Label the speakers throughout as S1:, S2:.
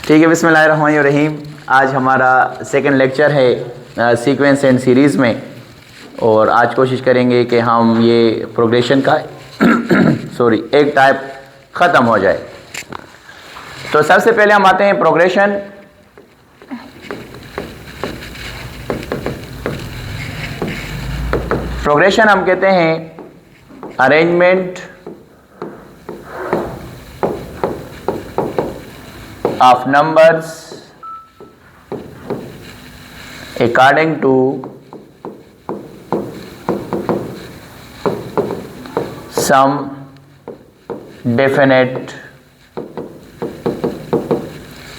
S1: ठीक है, बिस्मिल्लाहिर्रहमानिर्रहीम। आज हमारा सेकंड लेक्चर है सीक्वेंस एंड सीरीज़ में, और आज कोशिश करेंगे कि हम ये प्रोग्रेशन का एक टाइप ख़त्म हो जाए। तो सबसे पहले हम आते हैं प्रोग्रेशन। प्रोग्रेशन हम कहते हैं arrangement of numbers according to some definite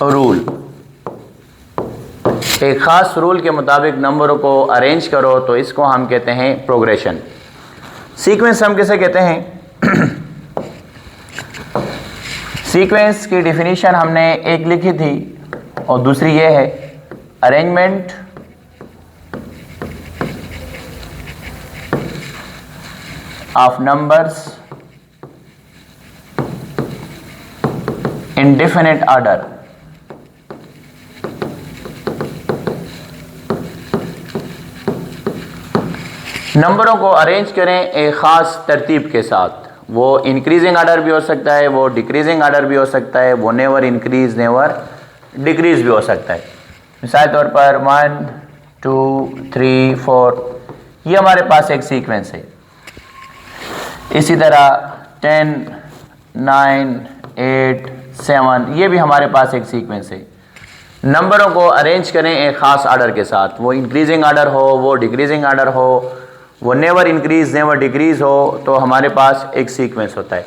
S1: rule। एक ख़ास रूल के मुताबिक नंबरों को अरेंज करो तो इसको हम कहते हैं प्रोग्रेशन। सीक्वेंस हम किसे कहते हैं? सीक्वेंस की डिफिनीशन हमने एक लिखी थी और दूसरी ये है arrangement of numbers in definite order. नंबरों को अरेंज करें एक ख़ास तरतीब के साथ। वो इंक्रीजिंग आर्डर भी हो सकता है, वो डिक्रीजिंग आर्डर भी हो सकता है, वो नेवर इंक्रीज नेवर डिक्रीज भी हो सकता है। मिसाल तौर पर 1 2 3 4 ये हमारे पास एक सीक्वेंस है। इसी तरह 10 9 8 7 ये भी हमारे पास एक सीक्वेंस है। नंबरों को अरेंज करें एक ख़ास आर्डर के साथ, वो इंक्रीजिंग आर्डर हो, वो डिक्रीजिंग आर्डर हो, वो नेवर इंक्रीज नेवर डिक्रीज हो, तो हमारे पास एक सीक्वेंस होता है।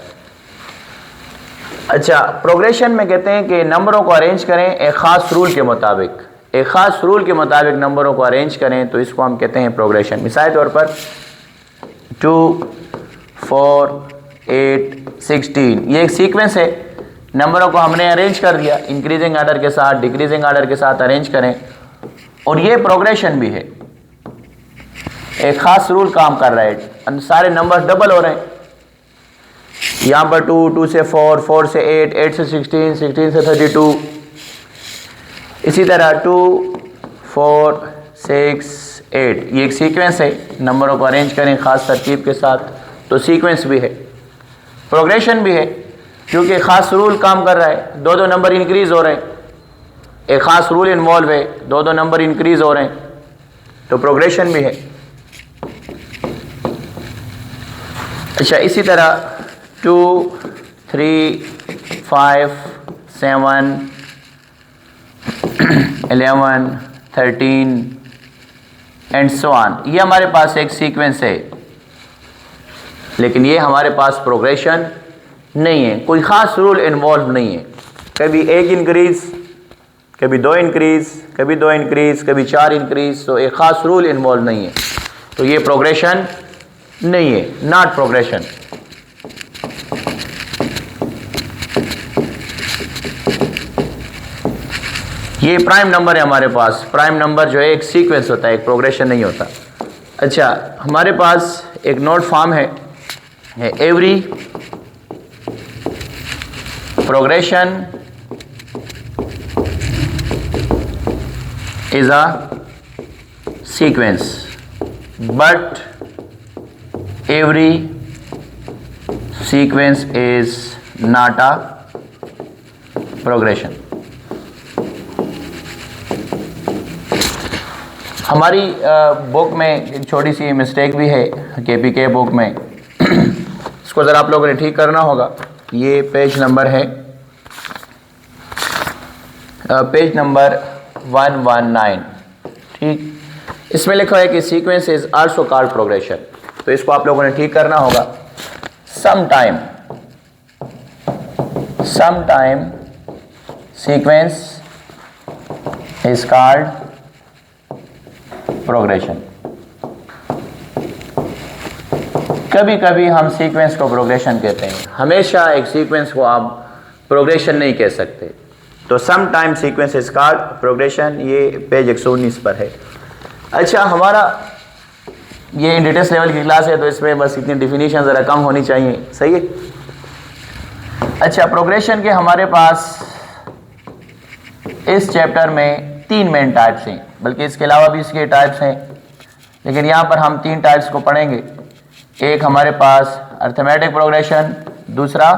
S1: अच्छा, प्रोग्रेशन में कहते हैं कि नंबरों को अरेंज करें एक ख़ास रूल के मुताबिक। एक ख़ास रूल के मुताबिक नंबरों को अरेंज करें तो इसको हम कहते हैं प्रोग्रेशन। मिसाल तौर पर 2 4 8 16 ये एक सीक्वेंस है। नंबरों को हमने अरेंज कर दिया, इंक्रीजिंग आर्डर के साथ डिक्रीजिंग आर्डर के साथ अरेंज करें, और ये प्रोग्रेशन भी है। एक ख़ास रूल काम कर रहा है, सारे नंबर डबल हो रहे हैं। यहाँ पर 2 2 से 4 4 से 8 8 से 16 16 से 32। इसी तरह 2 4 6 8 ये एक सीक्वेंस है। नंबरों को अरेंज करें ख़ास तरतीब के साथ, तो सीक्वेंस भी है, प्रोग्रेशन भी है, क्योंकि ख़ास रूल काम कर रहा है। दो नंबर इंक्रीज़ हो रहे हैं, एक ख़ास रूल इन्वॉल्व है, दो नंबर इंक्रीज़ हो रहे हैं, तो प्रोग्रेशन भी है। अच्छा, इसी तरह 2 3 5 7 11 13 एंड सो ऑन ये हमारे पास एक सीक्वेंस है, लेकिन ये हमारे पास प्रोग्रेशन नहीं है। कोई ख़ास रूल इन्वॉल्व नहीं है। कभी 1 इंक्रीज़, कभी 2 इंक्रीज़, कभी 2 इंक्रीज़, कभी 4 इंक्रीज़, तो एक ख़ास रूल इन्वॉल्व नहीं है, तो ये प्रोग्रेशन नहीं है, नॉट प्रोग्रेशन। ये प्राइम नंबर है हमारे पास। प्राइम नंबर जो है एक सीक्वेंस होता है, एक प्रोग्रेशन नहीं होता। अच्छा, हमारे पास एक नोट फॉर्म है every progression is a sequence but every sequence is not a progression। हमारी बुक में एक छोटी सी मिस्टेक भी है, KPK बुक में। इसको ज़रा आप लोगों ने ठीक करना होगा। ये पेज नंबर है पेज नंबर 119। ठीक, इसमें लिखा है कि sequence is also called progression, तो इसको आप लोगों ने ठीक करना होगा। Sometime sequence is called progression. कभी कभी हम सीक्वेंस को प्रोग्रेशन कहते हैं, हमेशा एक सीक्वेंस को आप प्रोग्रेशन नहीं कह सकते। तो sometime sequence is called progression, ये पेज 119 पर है। अच्छा, हमारा ये डिटेल्स लेवल की क्लास है तो इसमें बस इतनी डिफिनीशन ज़रा कम होनी चाहिए, सही है। अच्छा, प्रोग्रेशन के हमारे पास इस चैप्टर में 3 मेन टाइप्स हैं, बल्कि इसके अलावा भी इसके टाइप्स हैं, लेकिन यहाँ पर हम 3 टाइप्स को पढ़ेंगे। एक हमारे पास अर्थमेटिक प्रोग्रेशन, दूसरा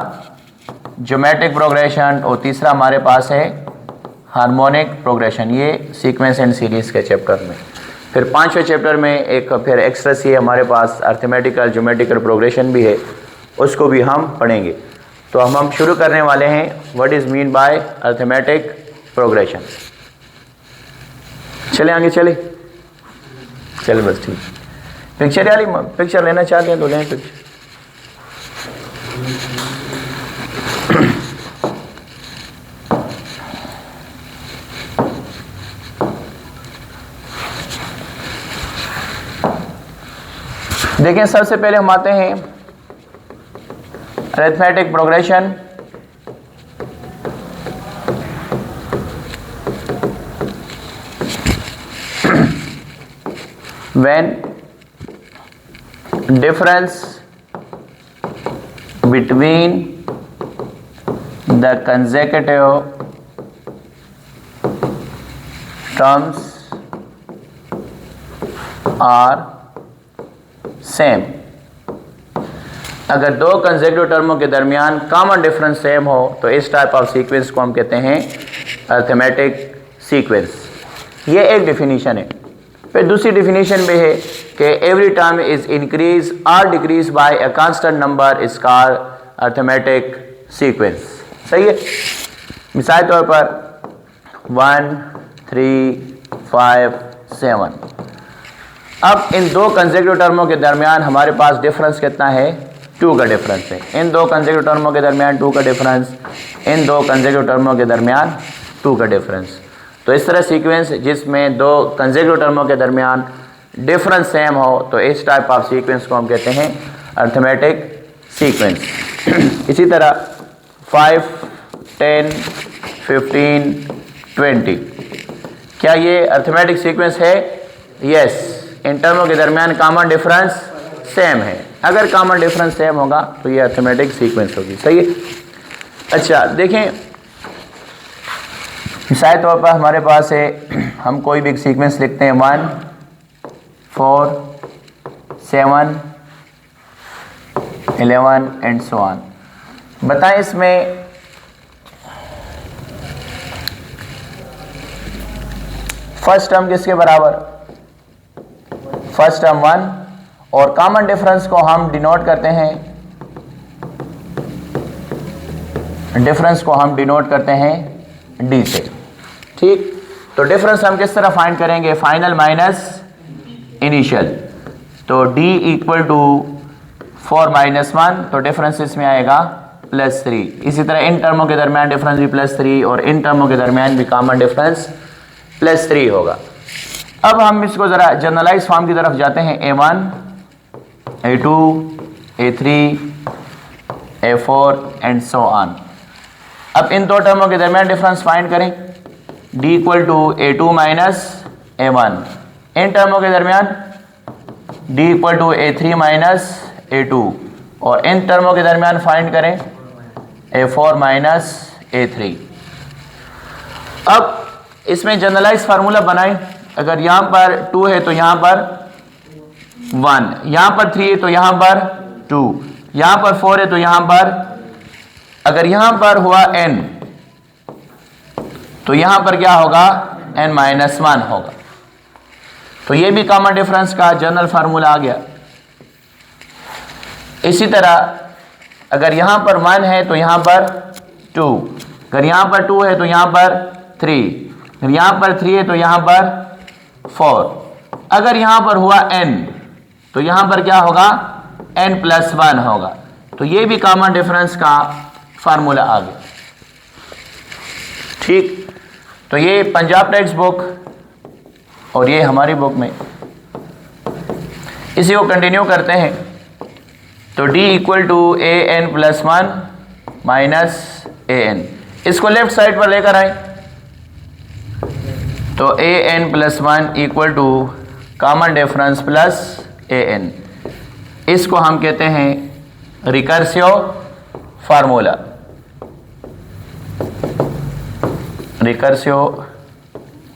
S1: ज्योमेट्रिक प्रोग्रेशन और तीसरा हमारे पास है हार्मोनिक प्रोग्रेशन। ये सीक्वेंस एंड सीरीज के चैप्टर में। फिर 5वें चैप्टर में एक फिर एक्स्ट्रा सी हमारे पास अर्थमेटिकल ज्योमेट्रिकल प्रोग्रेशन भी है, उसको भी हम पढ़ेंगे। तो हम शुरू करने वाले हैं what is mean by arithmetic progression. चले आगे चले बस ठीक। पिक्चर वाली पिक्चर लेना चाहते हैं तो लें पिक्चर। देखें, सबसे पहले हम आते हैं arithmetic progression. when difference between the consecutive terms are same, अगर 2 कंसेक्यूटिव टर्मों के दरमियान कॉमन डिफरेंस सेम हो तो इस टाइप ऑफ सीक्वेंस को हम कहते हैं अरिथमेटिक सीक्वेंस। ये एक डिफिनीशन है। फिर दूसरी डिफिनीशन भी है कि एवरी टर्म इज इंक्रीज और decrease by a constant number is called arithmetic sequence. सही है। मिसाल तौर पर 1 3 5 7। अब इन 2 कंसेक्यूटिव टर्मों के दरमियान हमारे पास डिफरेंस कितना है? 2 का डिफरेंस है। इन 2 कंसेक्यूटिव टर्मों के दरमियान 2 का डिफरेंस, इन 2 कंसेक्यूटिव टर्मों के दरमियान 2 का डिफरेंस। तो इस तरह सीक्वेंस जिसमें 2 कंसेक्यूटिव टर्मों के दरमियान डिफरेंस सेम हो तो इस टाइप ऑफ सीक्वेंस को हम कहते हैं अरिथमेटिक सीक्वेंस। इसी तरह 5 10 15 20, क्या ये अरिथमेटिक सीक्वेंस है? यस, इन टर्मों के दरमियान कॉमन डिफरेंस सेम है। अगर कॉमन डिफरेंस सेम होगा तो ये अरिथमेटिक सीक्वेंस होगी। सही है। अच्छा देखें, मिसाल तौर पर हमारे पास है, हम कोई भी सीक्वेंस लिखते हैं 1 4 7 11 एंड सो ऑन। बताएं इसमें फर्स्ट टर्म किसके बराबर? फर्स्ट टर्म 1, और कॉमन डिफरेंस को हम डिनोट करते हैं, डिफरेंस को हम डिनोट करते हैं डी से। ठीक, तो डिफरेंस हम किस तरह फाइंड करेंगे? Final minus initial. तो d इक्वल टू 4 - 1, तो डिफरेंस इसमें आएगा +3। इसी तरह इन टर्मों के दरमियान डिफरेंस भी +3 और इन टर्मों के दरमियान भी कॉमन डिफरेंस +3 होगा। अब हम इसको ज़रा जनरलाइज फॉर्म की तरफ जाते हैं। A1 A2 A3 A4 and so on. अब इन 2 टर्मों के दरमियान डिफरेंस फाइंड करें। d equal to A2 - A1। इन टर्मों के दरमियान d equal to A3 - A2, और इन टर्मों के दरमियान फाइंड करें A4 - A3। अब इसमें जनरलाइज फार्मूला बनाएं। अगर यहाँ पर 2 है तो यहाँ पर 1, यहाँ पर 3 है तो यहाँ पर 2, यहाँ पर 4 है तो यहाँ पर, अगर यहाँ पर हुआ n तो यहाँ पर क्या होगा? n-1 होगा। तो ये भी कॉमन डिफरेंस का जनरल फार्मूला आ गया। इसी तरह अगर यहाँ पर 1 है तो यहाँ पर 2, अगर यहाँ पर 2 है तो यहाँ पर 3, अगर यहाँ पर 3 है तो यहाँ पर 4, अगर यहाँ पर हुआ n तो यहाँ पर क्या होगा? n+1 होगा। तो ये भी कॉमन डिफरेंस का फार्मूला आ गया। ठीक, तो ये पंजाब टेक्स्ट बुक और ये हमारी बुक में, इसी को कंटिन्यू करते हैं। तो d equal to an+1 minus an, इसको लेफ्ट साइड पर लेकर आए तो an+1 equal to common difference plus an, इसको हम कहते हैं recursive formula. Recursive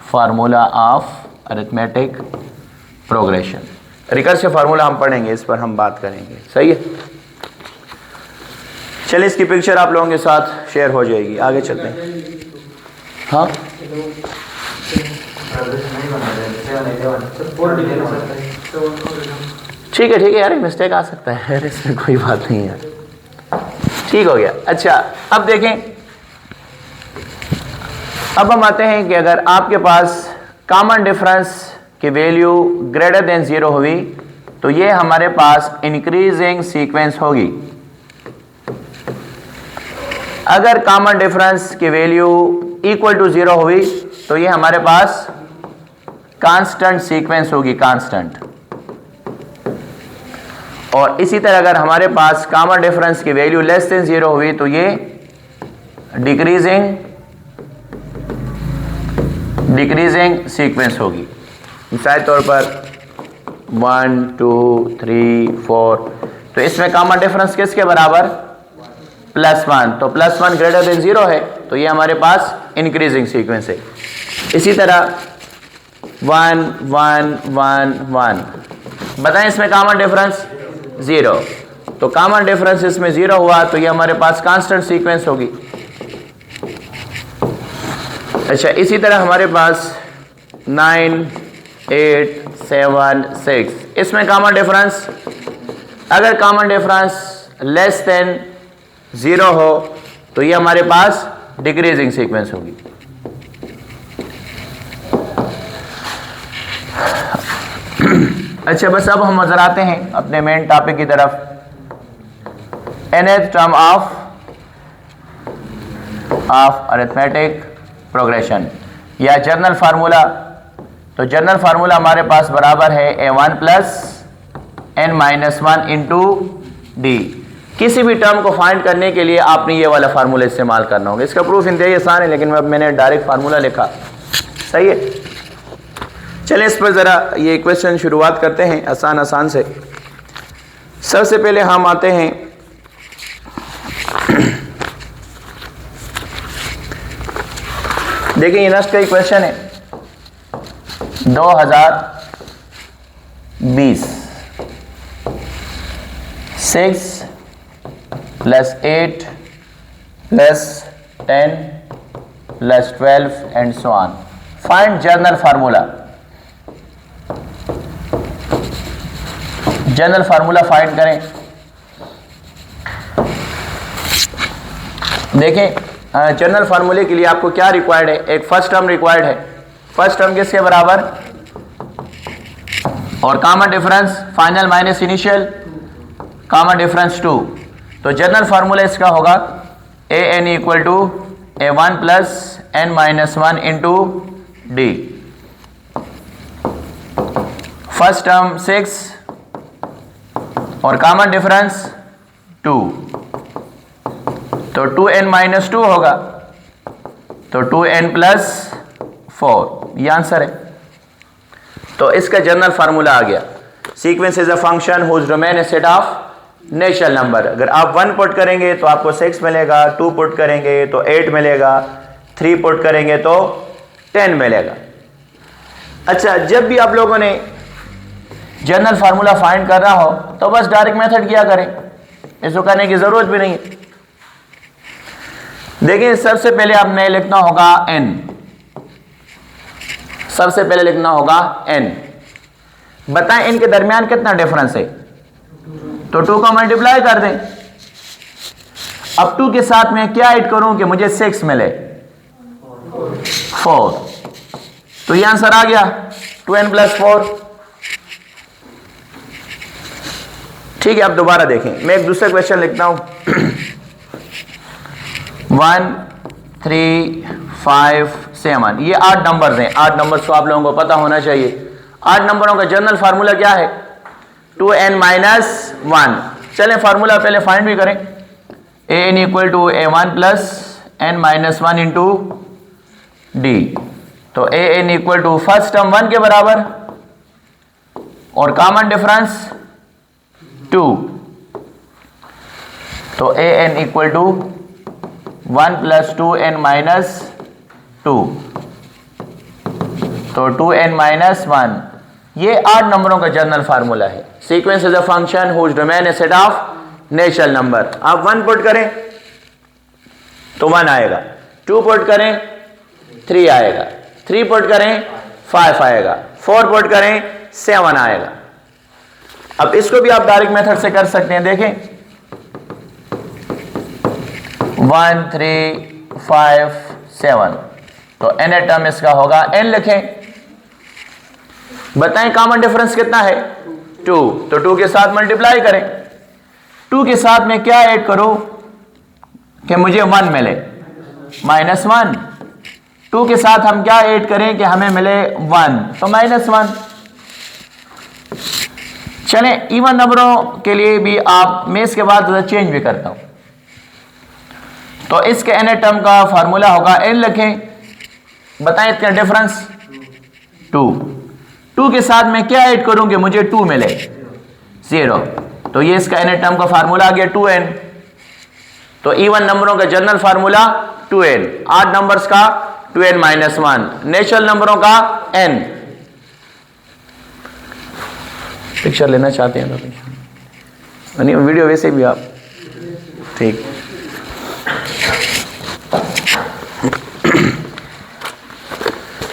S1: formula of arithmetic progression. Recursive formula हम पढ़ेंगे, इस पर हम बात करेंगे, सही है। चलिए इसकी पिक्चर आप लोगों के साथ शेयर हो जाएगी, आगे चलते हैं। हाँ ठीक है यार, मिस्टेक आ सकता है यार, इसमें कोई बात नहीं है, ठीक हो गया। अच्छा अब देखें, अब हम आते हैं कि अगर आपके पास कॉमन डिफरेंस की वैल्यू ग्रेटर देन 0 हुई तो ये हमारे पास इंक्रीजिंग सीक्वेंस होगी। अगर कॉमन डिफरेंस की वैल्यू इक्वल टू 0 हुई तो ये हमारे पास कांस्टेंट सीक्वेंस होगी, कांस्टेंट। और इसी तरह अगर हमारे पास कॉमन डिफरेंस की वैल्यू लेस देन 0 हुई तो ये डिक्रीजिंग सीक्वेंस होगी। मिसाल तौर पर 1 2 3 4, तो इसमें कॉमन डिफरेंस किसके बराबर? +1, तो +1 ग्रेटर देन 0 है तो ये हमारे पास इंक्रीजिंग सीक्वेंस है। इसी तरह 1 1 1 1, बताएं इसमें कॉमन डिफरेंस 0, तो कॉमन डिफरेंस इसमें 0 हुआ तो ये हमारे पास कांस्टेंट सीक्वेंस होगी। अच्छा इसी तरह हमारे पास 9 8 7 6, इसमें कॉमन डिफरेंस, अगर कॉमन डिफरेंस लेस देन 0 हो तो ये हमारे पास डिक्रीजिंग सीक्वेंस होगी। अच्छा बस अब हम नजर आते हैं अपने मेन टॉपिक की तरफ। nth term of arithmetic progression या जनरल फार्मूला, तो जनरल फार्मूला हमारे पास बराबर है a1 plus n-1 into D. किसी भी टर्म को फाइंड करने के लिए आपने ये वाला फार्मूला इस्तेमाल करना होगा। इसका प्रूफ इंतहाई आसान है, लेकिन अब मैंने डायरेक्ट फार्मूला लिखा, सही है। चलिए इस पर ज़रा ये क्वेश्चन शुरुआत करते हैं आसान से। सबसे पहले हम आते हैं देखिए ये नेक्स्ट का ही क्वेश्चन है 2020, 6 + 8 + 10 + 12 and so on. Find general formula. General formula find करें। देखें जनरल फार्मूले के लिए आपको क्या रिक्वायर्ड है? एक फर्स्ट टर्म रिक्वायर्ड है। फर्स्ट टर्म किसके बराबर? और common difference final minus initial, common difference 2। तो जनरल फार्मूला इसका होगा an = a1 + n-1 into D. First term 6 और कॉमन डिफरेंस 2, तो 2n-2 होगा, तो 2n + 4, ये आंसर है। तो इसका जनरल फार्मूला आ गया। Sequence is a function whose domain is set of natural number. अगर आप 1 पुट करेंगे तो आपको 6 मिलेगा, 2 पुट करेंगे तो 8 मिलेगा, 3 पुट करेंगे तो 10 मिलेगा। अच्छा जब भी आप लोगों ने जनरल फार्मूला फाइंड करना हो तो बस डायरेक्ट मेथड किया करें, इसको करने की जरूरत भी नहीं है। देखिए सबसे पहले आपने लिखना होगा n, सबसे पहले लिखना होगा n। बताएं इनके दरमियान कितना डिफरेंस है? तो 2 को मल्टीप्लाई कर दें। अब 2 के साथ मैं क्या ऐड करूं कि मुझे 6 मिले? 4, तो ये आंसर आ गया 2n + 4। ठीक है, अब दोबारा देखें, मैं एक दूसरा क्वेश्चन लिखता हूं 1 3 5 7, ये 8 नंबर्स हैं। 8 नंबर्स को आप लोगों को पता होना चाहिए। 8 नंबरों का जनरल फार्मूला क्या है? 2n-1। चलें फार्मूला पहले फाइंड भी करें। an = a1 + n-1 into D. तो an = फर्स्ट टर्म 1 के बराबर और कॉमन डिफरेंस 2, तो an = 1 + 2n 2, तो 2n-1 ये 8 नंबरों का जनरल फार्मूला है। Sequence is a function whose domain is set of natural number. आप 1 पुट करें तो 1 आएगा, 2 पुट करें 3 आएगा, 3 पुट करें 5 आएगा, 4 पुट करें 7 आएगा। अब इसको भी आप डायरेक्ट मेथड से कर सकते हैं। देखें 1 3 5 7, तो n टर्म इसका होगा n लिखें। बताएं कॉमन डिफरेंस कितना है 2, तो 2 के साथ मल्टीप्लाई करें। 2 के साथ में क्या ऐड करूं कि मुझे 1 मिले, -1। 2 के साथ हम क्या ऐड करें कि हमें मिले 1, तो -1। चलें इवन नंबरों के लिए भी आप मैं इसके बाद चेंज भी करता हूं। तो इसके n टर्म का फार्मूला होगा n लिखें। बताएं इसका डिफरेंस 2। 2 के साथ मैं क्या ऐड करूं कि मुझे 2 मिले, 0, तो ये इसका n टर्म का फार्मूला आ गया 2n। तो इवन नंबरों का जनरल फार्मूला 2n, 8 नंबर्स का 2n-1, नेचुरल नंबरों का n। पिक्चर लेना चाहते हैं तो नहीं, वीडियो वैसे भी आप ठीक।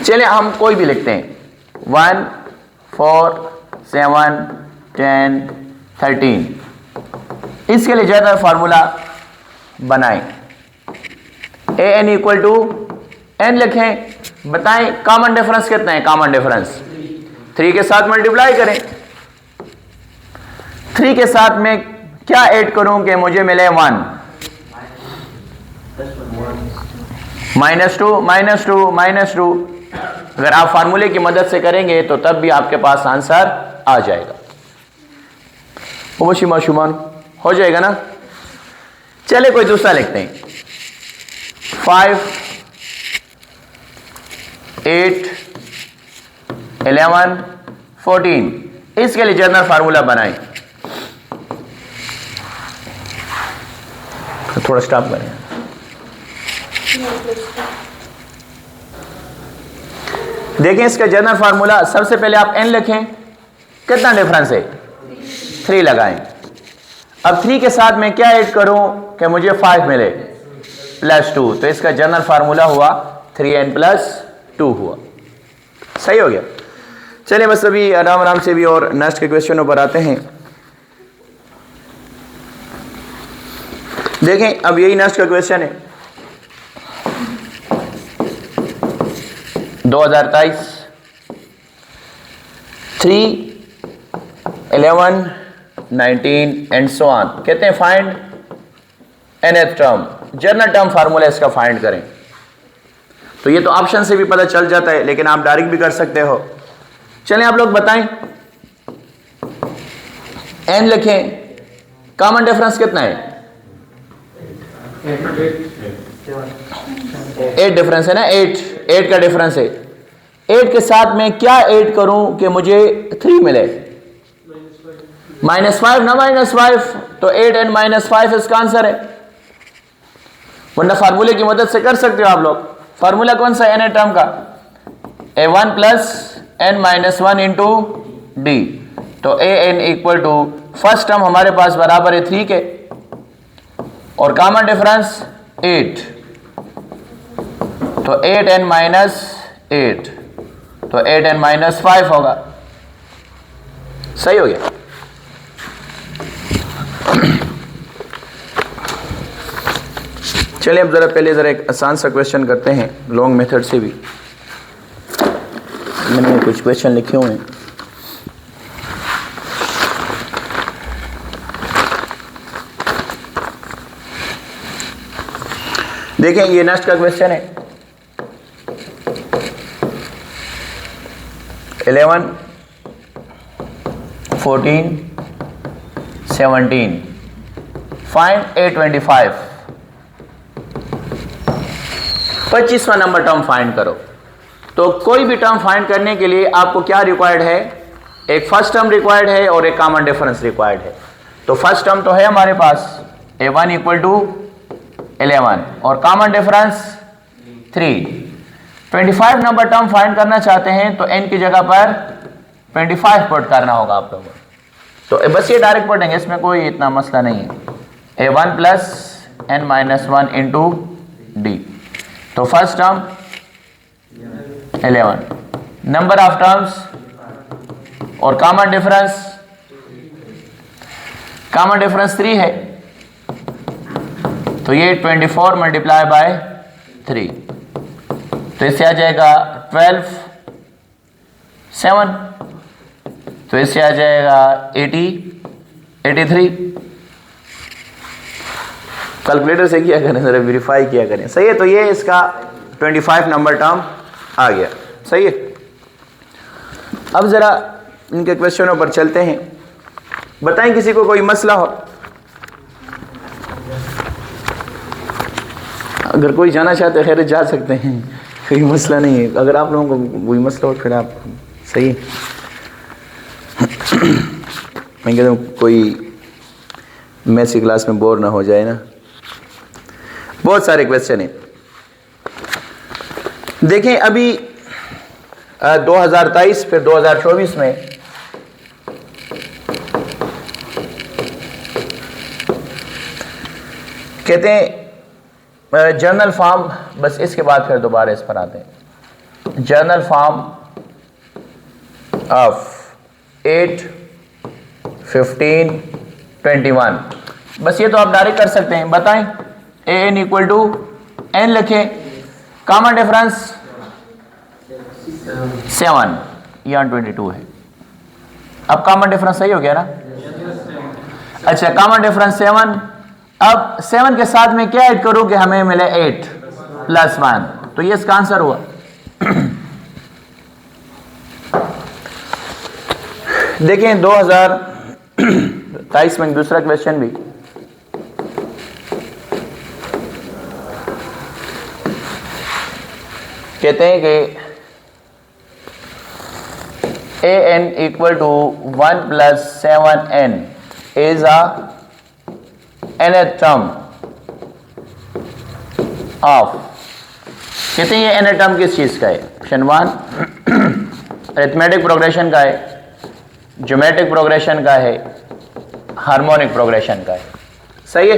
S1: चलिए हम कोई भी लिखते हैं 1 4 7 10 13। इसके लिए जनरल फार्मूला बनाएं, an इक्वल टू n लिखें। बताएं कॉमन डिफरेंस कितना है, कॉमन डिफरेंस 3 के साथ मल्टीप्लाई करें। 3 के साथ में क्या ऐड करूं कि मुझे मिले 1, -2 अगर आप फार्मूले की मदद से करेंगे तो तब भी आपके पास आंसर आ जाएगा। मुशी माशुमान हो जाएगा ना। चले कोई दूसरा लिखते हैं 5 8 11 14। इसके लिए जनरल फार्मूला बनाएं। तो थोड़ा स्टॉप करें। देखें इसका जनरल फार्मूला, सबसे पहले आप n लिखें। कितना डिफरेंस है 3 लगाएं। अब 3 के साथ मैं क्या ऐड करूं कि मुझे 5 मिले, +2, तो इसका जनरल फार्मूला हुआ 3n+2 हुआ। सही हो गया। चलिए बस अभी आराम आराम से भी और नेक्स्ट के क्वेश्चनों पर आते हैं। देखें अब यही नेक्स्ट का क्वेश्चन है 2023 3 11 19 एंड सो ऑन। कहते हैं find nth term, general term formula इसका फाइंड करें। तो ये तो ऑप्शन से भी पता चल जाता है, लेकिन आप डायरेक्ट भी कर सकते हो। चलें आप लोग बताएं, n लिखें। कॉमन डिफरेंस कितना है 8 डिफरेंस है ना, 8 का डिफरेंस है। 8 के साथ में क्या ऐड करूं कि मुझे 3 मिले, -5 ना -5, तो 8n-5 इसका आंसर है। वरना फार्मूले की मदद से कर सकते हो आप लोग। फार्मूला कौन सा n टर्म का, a1 + n-1 इंटू d। तो an equal to first term हमारे पास बराबर है 3 के, और कॉमन डिफरेंस 8, तो 8n-8, तो 8n-5 होगा। सही हो गया। चलिए अब जरा पहले जरा एक आसान सा क्वेश्चन करते हैं, लॉन्ग मेथड से भी। मैंने कुछ क्वेश्चन लिखे हुए हैं। देखें ये नेक्स्ट का क्वेश्चन है 11 14 17 फाइंड a25। 25वां नंबर टर्म फाइंड करो। तो कोई भी टर्म फाइंड करने के लिए आपको क्या रिक्वायर्ड है, एक फर्स्ट टर्म रिक्वायर्ड है और एक कॉमन डिफरेंस रिक्वायर्ड है। तो फर्स्ट टर्म तो है हमारे पास a1 = 11 और common difference 3, 25 number term find करना चाहते हैं तो n की जगह पर 25 पुट करना होगा आप लोगों को। तो बस ये डायरेक्ट पढ़ेंगे, इसमें कोई इतना मसला नहीं है। a1 plus n minus 1 into D. तो first term 11, number of terms और कॉमन डिफरेंस 3 है, तो ये 24 मल्टीप्लाई बाय 3, तो इससे आ जाएगा 12, 7, तो इससे आ जाएगा 83। कैलकुलेटर से किया करें, जरा वेरीफाई किया करें। सही है, तो ये इसका 25 नंबर टर्म आ गया। सही है, अब जरा इनके क्वेश्चनों पर चलते हैं। बताएं किसी को कोई मसला हो, अगर कोई जाना चाहते खैर जा सकते हैं, कोई मसला नहीं है। अगर आप लोगों को कोई मसला हो फिर आप सही है। मैं कहता हूँ कोई मैथ्स की क्लास में बोर ना हो जाए ना। बहुत सारे क्वेश्चन हैं। देखें अभी 2023 फिर 2024 में कहते हैं जर्नल फॉर्म, बस इसके बाद फिर दोबारा इस पर आते हैं। जर्नल फॉर्म ऑफ 8, 15, 21, बस ये तो आप डायरेक्ट कर सकते हैं। बताएं an इक्वल टू n लिखें, कॉमन डिफरेंस 7, यहाँ 22 है। अब कॉमन डिफरेंस सही हो गया ना? अच्छा, कॉमन डिफरेंस 7। अब 7 के साथ में क्या ऐड करूं कि हमें मिले 8 प्लस 1, तो ये इसका आंसर हुआ। देखें 2023 में दूसरा क्वेश्चन भी कहते हैं कि an equal to 1 plus 7n is a nth term of, कहते हैं ये nth टर्म किस चीज का है? ऑप्शन 1 अरिथमेटिक प्रोग्रेशन का है, ज्योमेट्रिक प्रोग्रेशन का है, हार्मोनिक प्रोग्रेशन का है। सही है,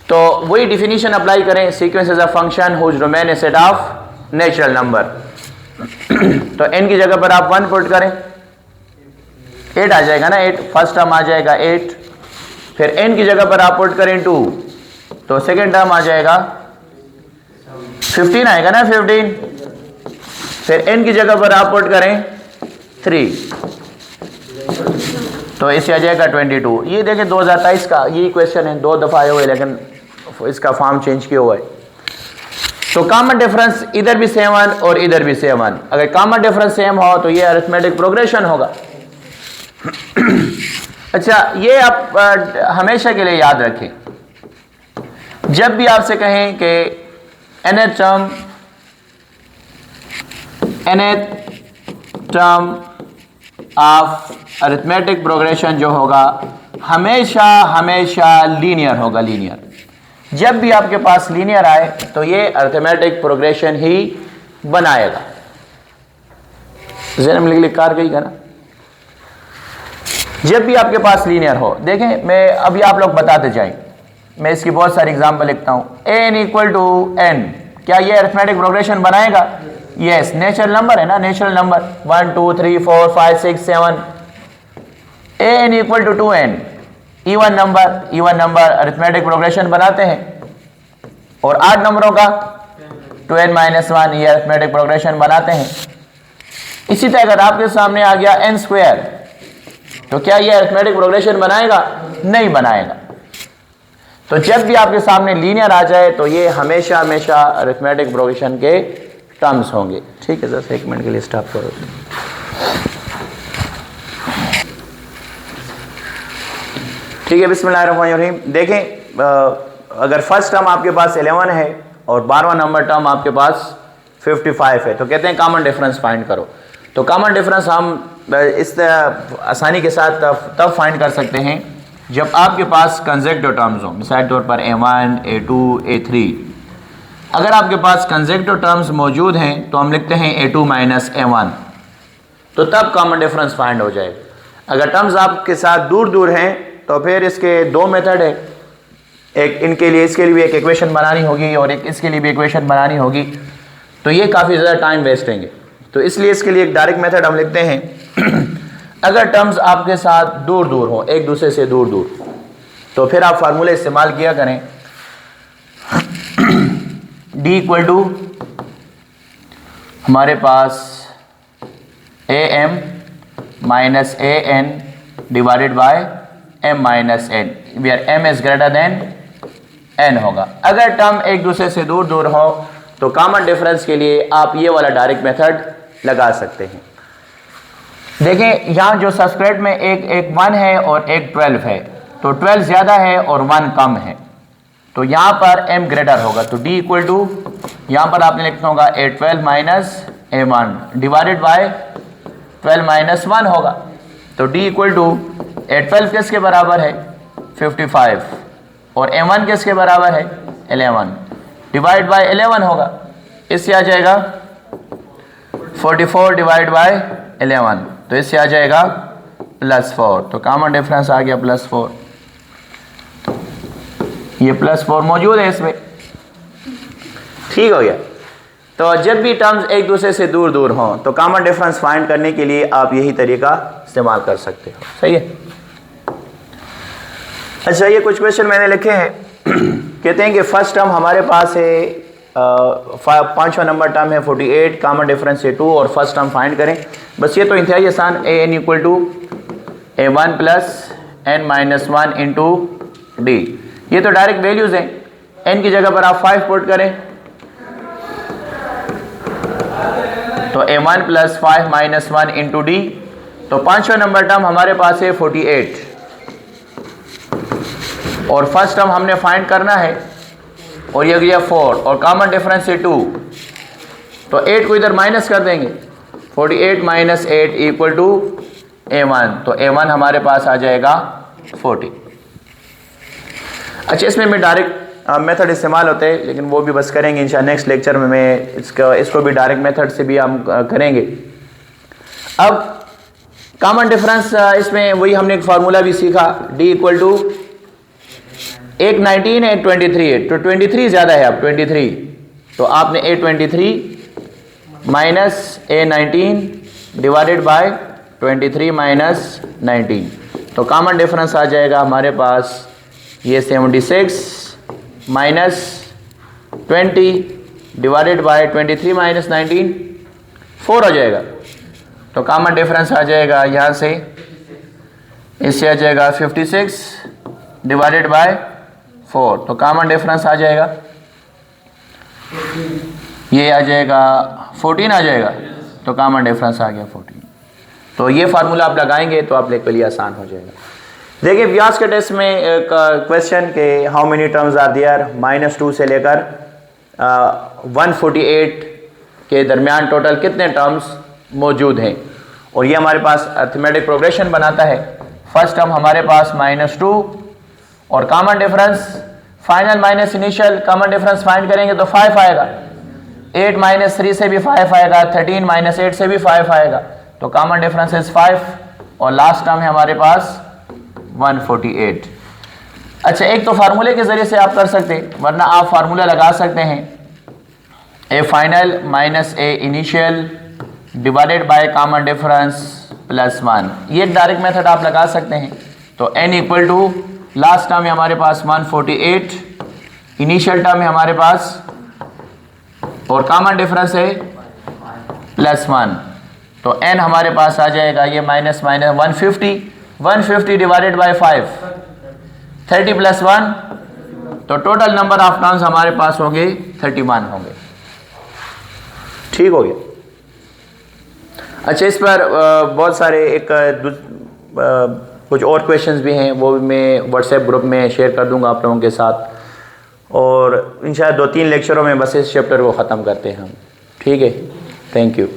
S1: तो वही डिफिनीशन अप्लाई करें। Sequence is a function whose domain is set of natural number. तो n की जगह पर आप 1 पुट करें, 8 आ जाएगा ना, 8 फर्स्ट टर्म आ जाएगा 8, फिर n की जगह पर आप पुट करें 2, तो सेकेंड टर्म आ जाएगा 15 आएगा ना, 15, फिर n की जगह पर आप पुट करें 3, तो इससे आ जाएगा 22। ये देखें 2023 का ये क्वेश्चन है, 2 दफा आए हुए लेकिन इसका फॉर्म चेंज किया हुआ है। तो कॉमन डिफरेंस इधर भी 7 और इधर भी 7, अगर कॉमन डिफरेंस सेम हो तो ये अरिथमेटिक प्रोग्रेशन होगा। अच्छा, ये आप हमेशा के लिए याद रखें, जब भी आपसे कहें कि nth term of arithmetic progression जो होगा हमेशा लीनियर होगा। लीनियर, जब भी आपके पास लीनियर आए तो ये अरिथमेटिक प्रोग्रेशन ही बनाएगा। ज़हन में लिख कार गई का ना, जब भी आपके पास लीनियर हो। देखें मैं अभी आप लोग बताते जाएं, मैं इसकी बहुत सारी एग्जांपल लिखता हूं। an इक्वल टू n, क्या ये अरिथमेटिक प्रोग्रेशन बनाएगा? यस, नेचुरल नंबर है ना, natural number 1 2 3 4 5 6 7। an equal to 2n, even number arithmetic progression बनाते हैं। और 8 नंबरों का 2n माइनस 1, ये अरिथमेटिक प्रोग्रेशन बनाते हैं। इसी तरह अगर आपके सामने आ गया n स्क्वायर, तो क्या ये अरिथमेटिक प्रोग्रेशन बनाएगा? नहीं बनाएगा। तो जब भी आपके सामने लीनियर आ जाए तो ये हमेशा अरिथमेटिक प्रोग्रेशन के टर्म्स होंगे। ठीक है सर, 1 मिनट के लिए स्टॉप करो। ठीक है, बिस्मिल्लाहिर्रहमानिर्रहीम। देखें अगर फर्स्ट टर्म आपके पास 11 है और 12वां नंबर टर्म आपके पास 55 है, तो कहते हैं कॉमन डिफरेंस फाइंड करो। तो कॉमन डिफरेंस हम इस आसानी के साथ तब फाइंड कर सकते हैं जब आपके पास कंसेक्टिव टर्म्स हो। मिसाल के तौर पर a1, a2, a3, अगर आपके पास कंसेक्यूटिव टर्म्स मौजूद हैं तो हम लिखते हैं a2 माइनस a1, तो तब कॉमन डिफरेंस फाइंड हो जाएगा। अगर टर्म्स आपके साथ दूर दूर हैं तो फिर इसके दो मेथड है, एक इनके लिए, इसके लिए भी एक इक्वेशन बनानी होगी और एक इसके लिए भी इक्वेशन बनानी होगी, तो ये काफ़ी ज़्यादा टाइम वेस्टेंगे। तो इसलिए इसके लिए एक डायरेक्ट मेथड हम लिखते हैं अगर टर्म्स आपके साथ दूर दूर हो, एक दूसरे से दूर दूर, तो फिर आप फार्मूले इस्तेमाल किया करें d इक्वल टू हमारे पास am minus an divided by m minus n, where m is greater than n होगा। अगर टर्म एक दूसरे से दूर दूर हो तो कॉमन डिफरेंस के लिए आप ये वाला डायरेक्ट मेथड लगा सकते हैं। देखें यहाँ जो सब्सक्रिप्ट में एक 1 है और एक 12 है, तो 12 ज़्यादा है और 1 कम है, तो यहाँ पर m ग्रेटर होगा। तो d इक्वल टू यहाँ पर आपने लिखना होगा a12 minus a1 divided by 12 minus 1 होगा। तो d इक्वल टू a12 किसके बराबर है 55 और a1 किसके बराबर है 11 डिवाइड बाय 11 होगा। इससे आ जाएगा 44 डिवाइड बाय 11, तो इससे आ जाएगा +4, तो कॉमन डिफरेंस आ गया +4। ये +4 मौजूद है इसमें, ठीक हो गया। तो जब भी टर्म्स एक दूसरे से दूर दूर हों तो कॉमन डिफरेंस फाइंड करने के लिए आप यही तरीका इस्तेमाल कर सकते हो, सही है। अच्छा, ये कुछ क्वेश्चन मैंने लिखे हैं कहते हैं कि फर्स्ट टर्म हमारे पास है, पाँचवा नंबर टर्म है 48, कॉमन डिफरेंस है 2 और फर्स्ट टर्म फाइंड करें। बस ये तो इंतहाई आसान, an equal to a1 plus n minus 1 into d, ये तो डायरेक्ट वैल्यूज हैं। n की जगह पर आप 5 पुट करें तो a1 plus 5 minus 1 into D, तो पाँचवा नंबर टर्म हमारे पास है 48 और फर्स्ट टर्म हमने फाइंड करना है और ये गया 4 और कॉमन डिफरेंस है 2, तो 8 को इधर माइनस कर देंगे, 48 माइनस 8 इक्वल टू a1, तो a1 हमारे पास आ जाएगा 40। अच्छा, इसमें मैं डायरेक्ट मेथड इस्तेमाल होते हैं, लेकिन वो भी बस करेंगे इंशाल्लाह नेक्स्ट लेक्चर में। मैं इसको भी डायरेक्ट मेथड से भी हम करेंगे। अब कॉमन डिफरेंस, इसमें वही हमने एक फार्मूला भी सीखा, d इक्वल टू एक 19 है, एक 23 है, तो 23 ज़्यादा है। अब 23, तो आपने a23 minus a19 divided by 23 minus 19, तो कॉमन डिफरेंस आ जाएगा हमारे पास ये 76 माइनस 20 डिवाइडेड बाय 23 माइनस 19, 4 हो जाएगा। तो कॉमन डिफरेंस आ जाएगा यहाँ से, इससे आ जाएगा 56 डिवाइडेड बाय 4, तो कॉमन डिफरेंस आ जाएगा, ये आ जाएगा 14 आ जाएगा, तो कॉमन डिफरेंस आ गया 14। तो ये फार्मूला आप लगाएंगे तो आप के लिए आसान हो जाएगा। देखिए, व्यास के टेस्ट में एक क्वेश्चन के how many terms are there, -2 से लेकर 148 के दरमियान टोटल कितने टर्म्स मौजूद हैं, और ये हमारे पास अरिथमेटिक प्रोग्रेशन बनाता है। फर्स्ट टर्म हमारे पास -2 और common difference final minus initial, common difference find करेंगे तो 5 आएगा, 8 माइनस 3 से भी 5 आएगा, 13 माइनस 8 से भी 5 आएगा, तो कॉमन डिफरेंस इज 5 और लास्ट टर्म है हमारे पास 148। अच्छा, एक तो फार्मूले के जरिए से आप कर सकते हैं, वरना आप फार्मूला लगा सकते हैं A final minus A initial divided by common difference +1, ये एक डायरेक्ट मेथड आप लगा सकते हैं। तो n equal to last term है हमारे पास 148, इनिशियल टर्म है हमारे पास और कॉमन डिफरेंस है +1, तो n हमारे पास आ जाएगा ये माइनस 150 डिवाइडेड बाय 5, 30 + 1, तो टोटल नंबर ऑफ टर्म्स हमारे पास होंगे 31 होंगे। ठीक हो गया। अच्छा, इस पर बहुत सारे कुछ और क्वेश्चंस भी हैं, वो भी मैं व्हाट्सएप ग्रुप में शेयर कर दूंगा आप लोगों के साथ, और इंशाल्लाह 2-3 लेक्चरों में बस इस चैप्टर को ख़त्म करते हैं हम। ठीक है, थैंक यू।